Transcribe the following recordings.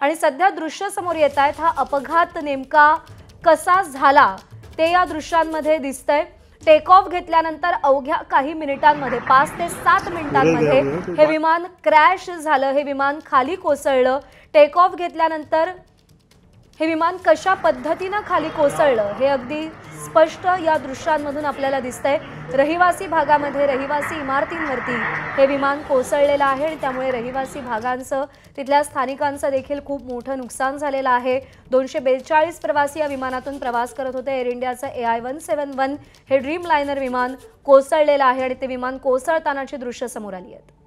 आणि सध्या दृश्य समोर येत आहेत। हा अपघात नेमका कसा झाला ते या दृश्यांमध्ये दिसतंय। टेक ऑफ घेतल्यानंतर अवघ्या काही मिनिटांमध्ये 5 ते 7 मिनिटांमध्ये हे विमान क्रॅश झालं। हे विमान खाली कोसळलं। टेक ऑफ घेतल्यानंतर हे विमान कशा पद्धतीने खाली कोसळलं हे अगदी स्पष्ट या दृश्यांमधून आपल्याला दिसतंय। रहिवासी भागामध्ये रहिवासी इमारतींवरती हे विमान कोसळलेलं आहे आणि त्यामुळे रहिवासी भागांचं तिथल्या स्थानिकांचं देखील खूप मोठं नुकसान झालेलं आहे। 242 प्रवासी या विमानातून प्रवास करत होते। एअर इंडियाचं AI-171 हे ड्रीम लायनर विमान कोसळलेलं आहे आणि ते विमान कोसळतानाची दृश्य समोर आली आहेत।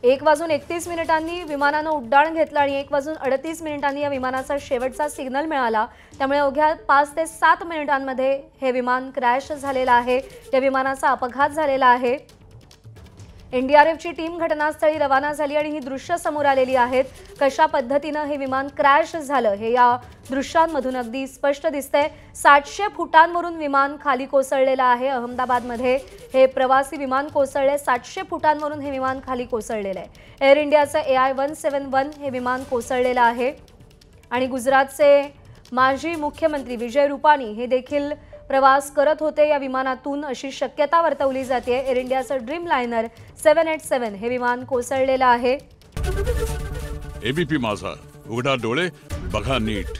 1:31 विमानानं उड्डाण घेतलं आणि 1:38 या विमानाचा शेवटचा सिग्नल मिळाला। त्यामुळे अवघ्या 5 ते 7 मिनिटांमध्ये हे विमान क्रॅश झालेलं आहे। या विमानाचा अपघात झालेला आहे। एनडीआरएफची टीम घटनास्थळी रवाना झाली आणि ही दृश्य समोर आलेली आहेत। कशा पद्धतीने हे विमान क्रॅश झालं हे या दृश्यांमधून अगदी स्पष्ट दिसतंय। 700 फुटांवरून विमान खाली कोसळलेलं आहे। अहमदाबादमध्ये हे प्रवासी विमान कोसळले। 700 फुटांवरून हे विमान खाली कोसळलेलं आहे। एअर इंडियाचं AI-171 हे विमान कोसळलेलं आहे आणि गुजरातचे माजी मुख्यमंत्री विजय रुपानी हे देखील प्रवास करत होते या विमानातून अशी शक्यता वर्तवली जाते। एअर इंडियाचं ड्रीम लायनर 787 हे विमान कोसळलेलं आहे। एबीपी माझा, उघडा डोळे बघा नीट।